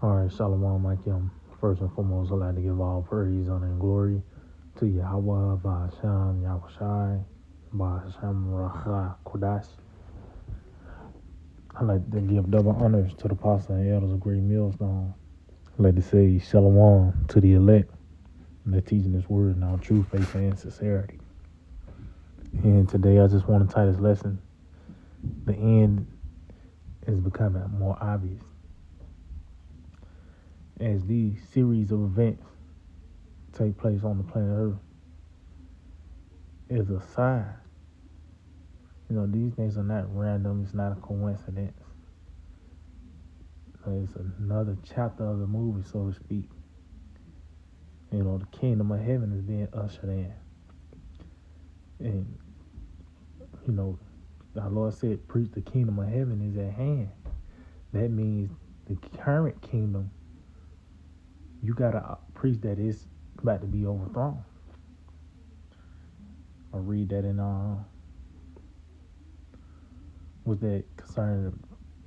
All right, Shalom, Mike. First and foremost, I'd like to give all praise, honor, and glory to Yahweh, Ba'asham, Yahushai, Ba'asham, Racha, Kodash. I'd like to give double honors to the apostle and elders of Great Millstone. I'd like to say Shalom to the elect that teaching this word in all truth, faith, and sincerity. And today I just want to tie this lesson. The end is becoming more obvious as these series of events take place on the planet Earth. Is a sign. These things are not random. It's not a coincidence. It's another chapter of the movie, so to speak. The kingdom of heaven is being ushered in. And, our Lord said, preach the kingdom of heaven is at hand. That means the current kingdom, you got to preach that it's about to be overthrown. I read that in, was that concerning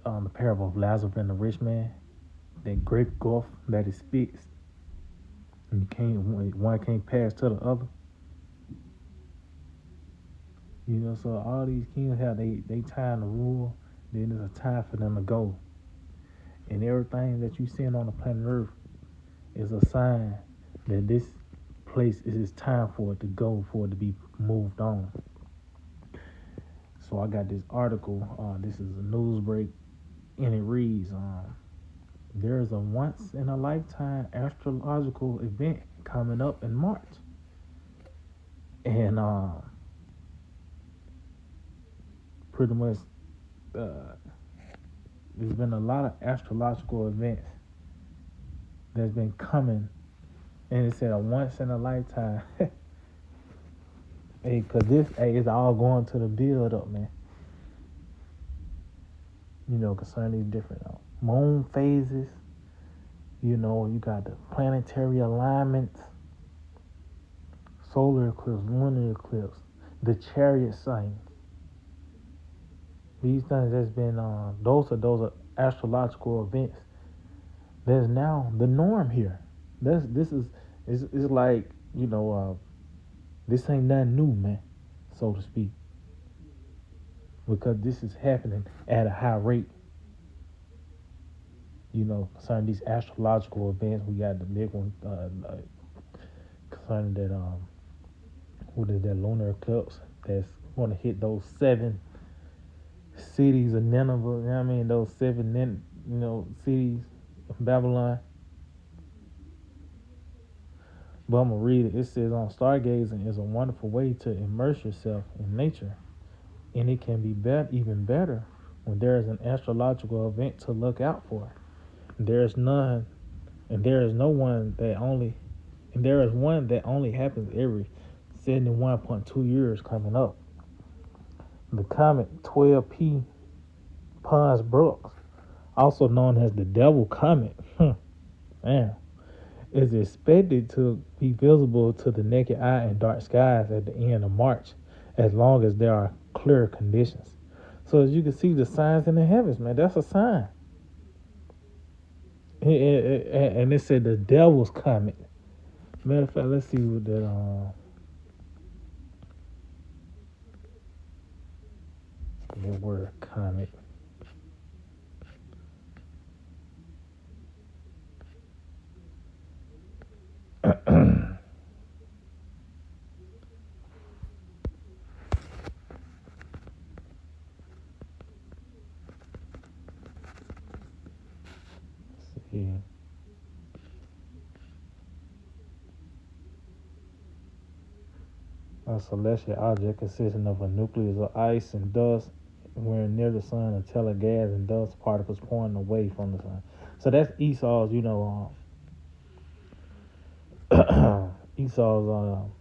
the parable of Lazarus and the rich man, that great gulf that is fixed, and one can't pass to the other. So all these kings have they time to rule, then there's a time for them to go. And everything that you seeing on the planet Earth is a sign that this place is time for it to go, for it to be moved on. So I got this article. This is a news break, and it reads, there is a once-in-a-lifetime astrological event coming up in March. And pretty much there's been a lot of astrological events that's been coming. And it said a once-in-a-lifetime. Hey, because this is all going to the build-up, man. Concerning these different moon phases. You got the planetary alignments, solar eclipse, lunar eclipse, the chariot signs. These things that's been those are astrological events. There's now the norm here. This is like this ain't nothing new, man, so to speak, because this is happening at a high rate. Concerning these astrological events, we got the big one concerning that what is that lunar eclipse that's going to hit those 7 cities of Nineveh. Those 7 cities of Babylon. But I'm gonna read it. It says, stargazing is a wonderful way to immerse yourself in nature, and it can be even better when there is an astrological event to look out for. There is one that only happens every 71.2 years coming up. The comet 12P Pons Brooks, also known as the Devil Comet, is expected to be visible to the naked eye in dark skies at the end of March, as long as there are clear conditions. So as you can see the signs in the heavens, man, that's a sign. And it said the Devil's Comet. Matter of fact, let's see what that word comet. See. A celestial object consisting of a nucleus of ice and dust when near the sun until a gas and dust particles pouring away from the sun. So that's Esau's, Esau's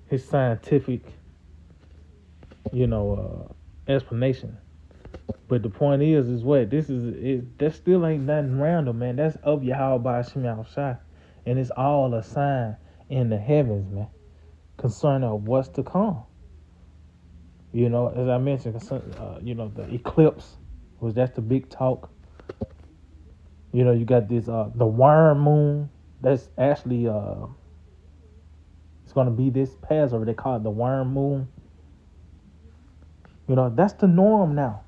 his scientific, explanation. But the point is what that still ain't nothing random, man. That's of Yahweh Ba'ashim Yahushai, and it's all a sign in the heavens, man, concerning what's to come. As I mentioned, the eclipse that's the big talk. You got this the worm moon. That's actually it's gonna be this Passover. They call it the worm moon. That's the norm now.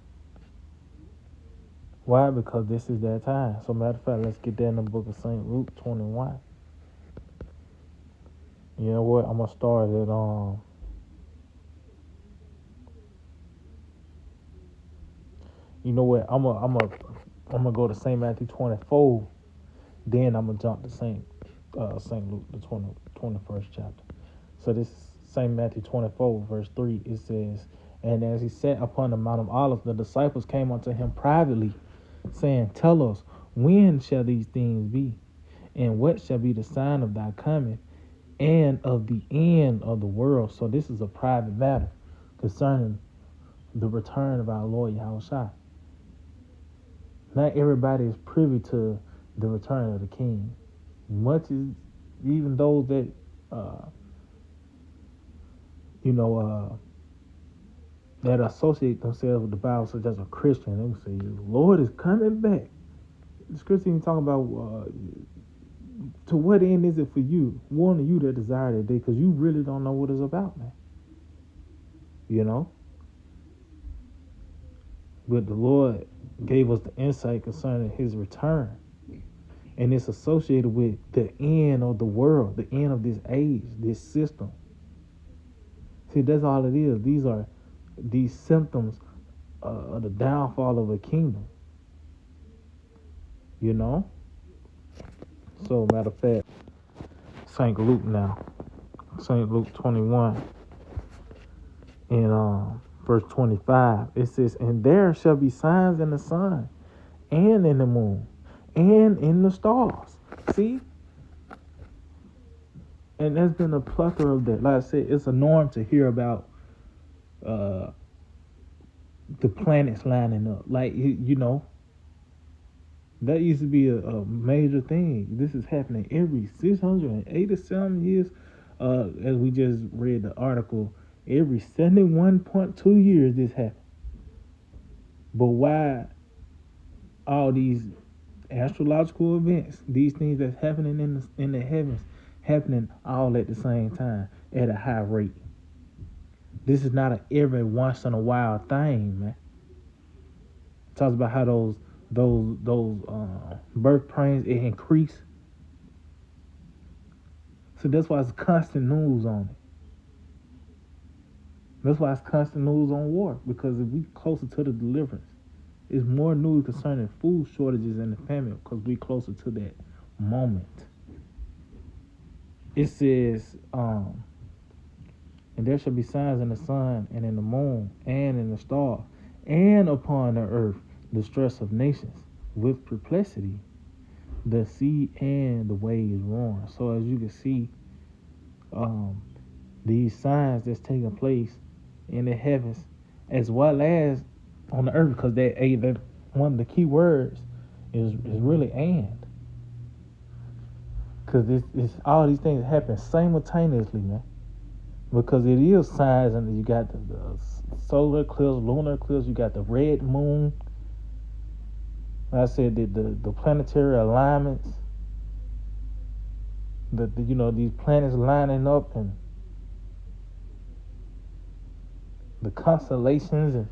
Why? Because this is that time. So matter of fact, let's get that in the book of St. Luke 21. You know what? I'm gonna start at you know what? I'm gonna go to St. Matthew 24. Then I'm gonna jump to St. Luke the 21st chapter. So this is St. Matthew 24 verse 3. It says, "And as he sat upon the Mount of Olives, the disciples came unto him privately, saying, Tell us, when shall these things be? And what shall be the sign of thy coming and of the end of the world?" So this is a private matter concerning the return of our Lord Yahushua. Not everybody is privy to the return of the King. Much as even those that you know that associate themselves with the Bible, such as a Christian, they will say, "The Lord is coming back." The scripture even talking about to what end is it for you? One of you that desire that day, because you really don't know what it's about, man. But the Lord gave us the insight concerning His return, and it's associated with the end of the world, the end of this age, this system. See, that's all it is. These are these symptoms of the downfall of a kingdom. So matter of fact, St. Luke now, St. Luke 21 and verse 25, it says, "And there shall be signs in the sun and in the moon and in the stars." See? And there's been a plethora of that. Like I said, it's a norm to hear about uh, the planets lining up. Like, that used to be a major thing. This is happening every 687 years. As we just read the article, every 71.2 years this happened. But why all these astrological events, these things that's happening in the heavens, happening all at the same time at a high rate? This is not a every once in a while thing, man. It talks about how those birth pains, it increase. So that's why it's constant news on it. That's why it's constant news on war, because if we closer to the deliverance, it's more news concerning food shortages and the famine, because we closer to that moment. It says, "And there shall be signs in the sun and in the moon and in the stars, and upon the earth the stress of nations with perplexity, the sea and the waves roaring." So as you can see, these signs that's taking place in the heavens as well as on the earth, because that one of the key words is really "and," because it's all these things happen simultaneously, man. Because it is signs, and you got the solar eclipse, lunar eclipse, you got the red moon. Like I said, the planetary alignments, these planets lining up, and the constellations, and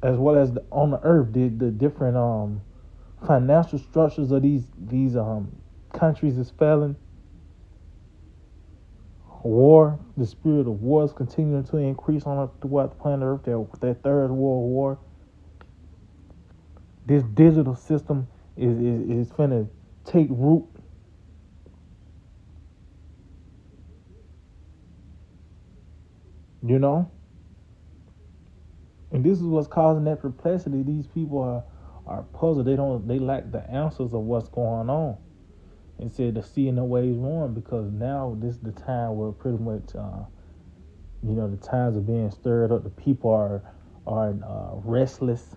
as well as on the earth, the different financial structures of these countries is failing. War, the spirit of war is continuing to increase throughout the planet Earth. That third world war. This digital system is finna take root. And this is what's causing that perplexity. These people are puzzled. They lack the answers of what's going on. It said the sea and the waves roaring, because now this is the time where pretty much the times are being stirred up. The people are restless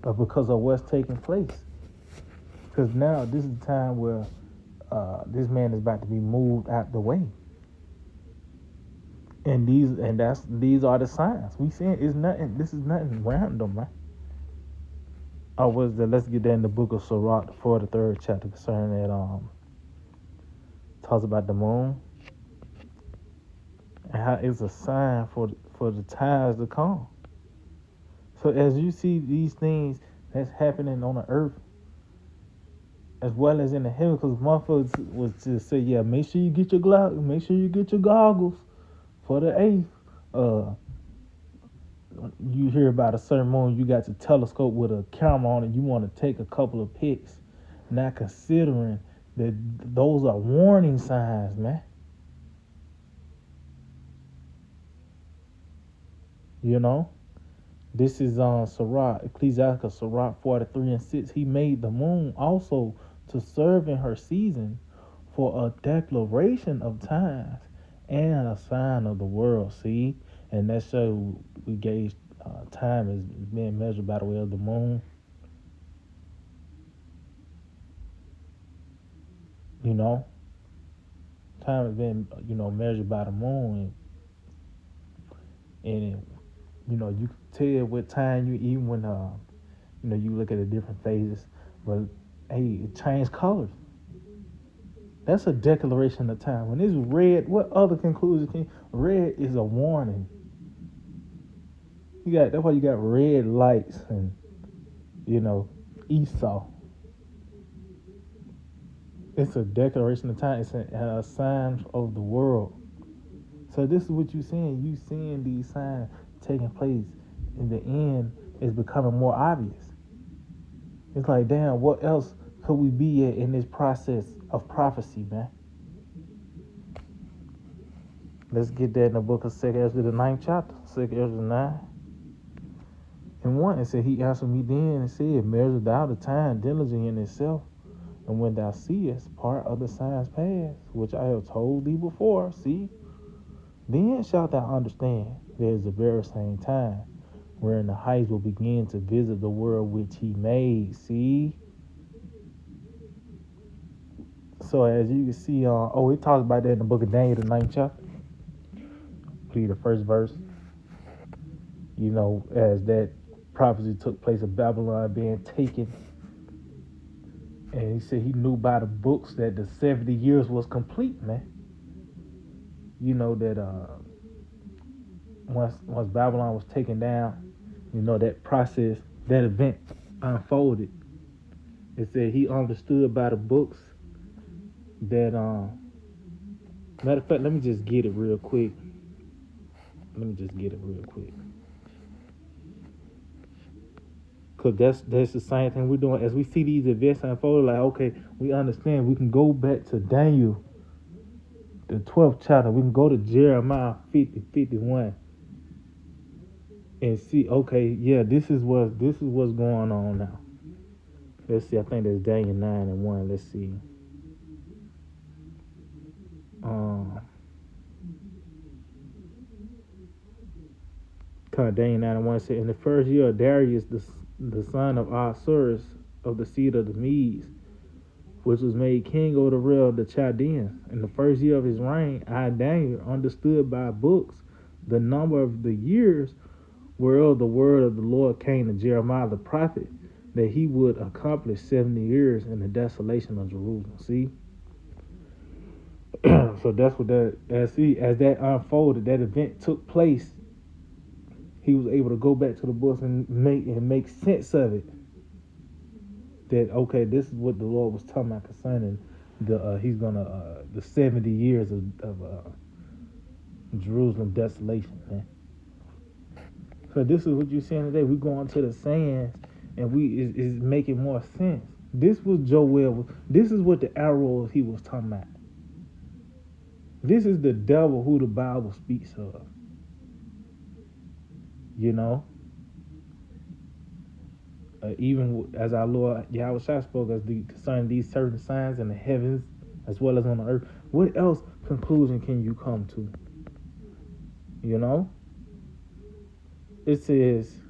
because of what's taking place. Because now this is the time where this man is about to be moved out the way. And these are the signs. We saying it's nothing. This is nothing random, man. Oh, was that? Let's get that in the book of Sirach, the 43rd chapter, concerning that. Talks about the moon and how it's a sign for the times to come. So as you see these things that's happening on the earth as well as in the heaven, because motherfuckers was to say, yeah, make sure you get your make sure you get your goggles for the eighth. You hear about a certain moon, you got your telescope with a camera on it, you want to take a couple of pics, not considering that those are warning signs, man. You know, this is on Sirach, Ecclesiastes Sirach 43:6. He made the moon also to serve in her season for a declaration of times and a sign of the world. See, and that show we gauge time is being measured by the way of the moon. You know, time has been measured by the moon, and you can tell what time you even when you look at the different phases, but hey, it changed colors. That's a declaration of time. When it's red, what other conclusion can? Red is a warning. That's why you got red lights and Esau. It's a declaration of time. It's a sign of the world. So this is what you're seeing. You seeing these signs taking place. In the end, it's becoming more obvious. It's like, damn, what else could we be at in this process of prophecy, man? Let's get that in the book of 2 Ezra, the 9th chapter, 2 Ezra 9. And 1, it said, he answered me then and said, measure thou the time diligently in itself, and when thou seest part of the signs past, which I have told thee before, see, then shalt thou understand there is the very same time, wherein the heights will begin to visit the world which he made, see. So as you can see, it talks about that in the book of Daniel, the 9th chapter. Read the first verse. As that prophecy took place of Babylon being taken. And he said he knew by the books that the 70 years was complete, man. That once Babylon was taken down, that process, that event unfolded. It said he understood by the books that matter of fact, let me just get it real quick. Because that's the same thing we're doing. As we see these events unfold, like, okay, we understand. We can go back to Daniel, the 12th chapter. We can go to Jeremiah 50:51, and see, okay, yeah, this is what's going on now. Let's see, I think that's Daniel 9:1. Let's see. Daniel 9:1 said, in the first year of Darius, the son of Ahasuerus, of the seed of the Medes, which was made king over the realm of the Chaldeans. In the first year of his reign, I, Daniel, understood by books the number of the years whereof the word of the Lord came to Jeremiah the prophet, that he would accomplish 70 years in the desolation of Jerusalem. See? So that's what as that unfolded, that event took place, he was able to go back to the books and make sense of it. That, okay, this is what the Lord was talking about concerning the 70 years of Jerusalem desolation, man. So this is what you're seeing today. We going to the sands, and is making more sense. This was Joel. This is what the arrows he was talking about. This is the devil who the Bible speaks of. Even as our Lord Yahweh Shai spoke as concerning these certain signs in the heavens as well as on the earth. What else conclusion can you come to? It says,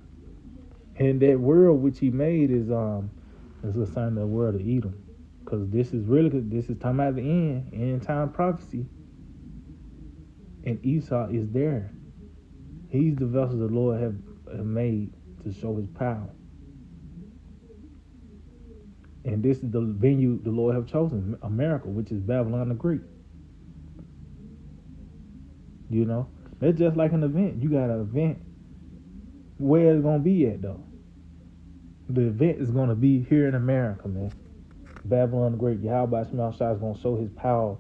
and that world which he made is a sign of the world of Edom, because this is talking about the end time prophecy, and Esau is there. He's the vessel the Lord have made to show his power. And this is the venue the Lord have chosen, America, which is Babylon the Great. You know, that's just like an event. You got an event. Where it's gonna be at though? The event is gonna be here in America, man. Babylon the Great. Yahweh Shemel Shah is gonna show his power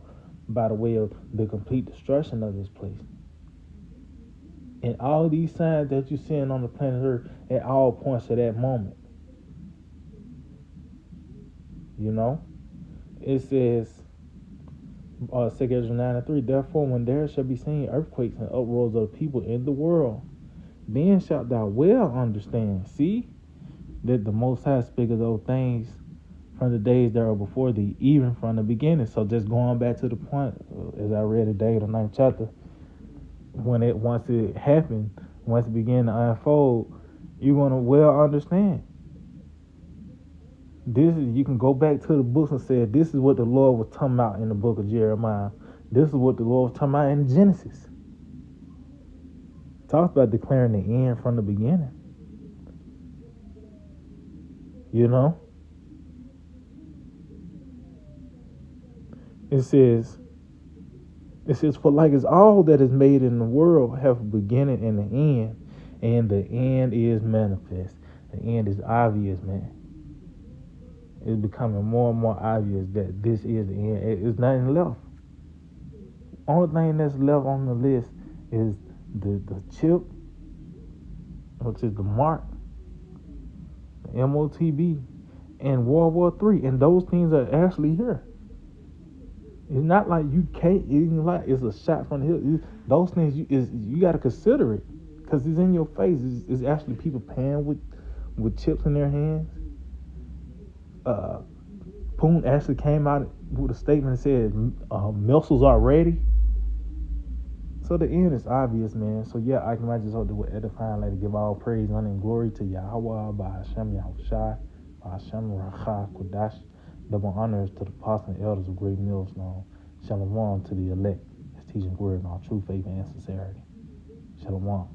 by the way of the complete destruction of this place. And all these signs that you're seeing on the planet Earth at all points at that moment. You know? It says, 2 Ezra 9:3, therefore when there shall be seen earthquakes and uproars of the people in the world, then shalt thou well understand. See, that the Most High speak of those things from the days that are before thee, even from the beginning. So just going back to the point, as I read today, the 9th chapter, once it happened, once it began to unfold, you're gonna well understand. You can go back to the books and say this is what the Lord was talking about in the book of Jeremiah. This is what the Lord was talking about in Genesis. It talks about declaring the end from the beginning. You know? It says, for like as all that is made in the world have a beginning and an end, and the end is manifest. The end is obvious, man. It's becoming more and more obvious that this is the end. There's nothing left. Only thing that's left on the list is the chip, which is the mark, the MOTB, and World War III. And those things are actually here. It's not like you can't. It's like it's a shot from the hill. Those things you got to consider it because it's in your face. It's actually people paying with chips in their hands. Putin actually came out with a statement that said missiles are ready. So the end is obvious, man. So yeah, I just hope that we're edifying, like to give all praise, honor, and glory to Yahweh by Hashem Yahushai, by Hashem Racha Kodash. Double honors to the apostles and elders of Great Millstone. Shalom to the elect, that's teaching word in all true faith and sincerity. Shalom.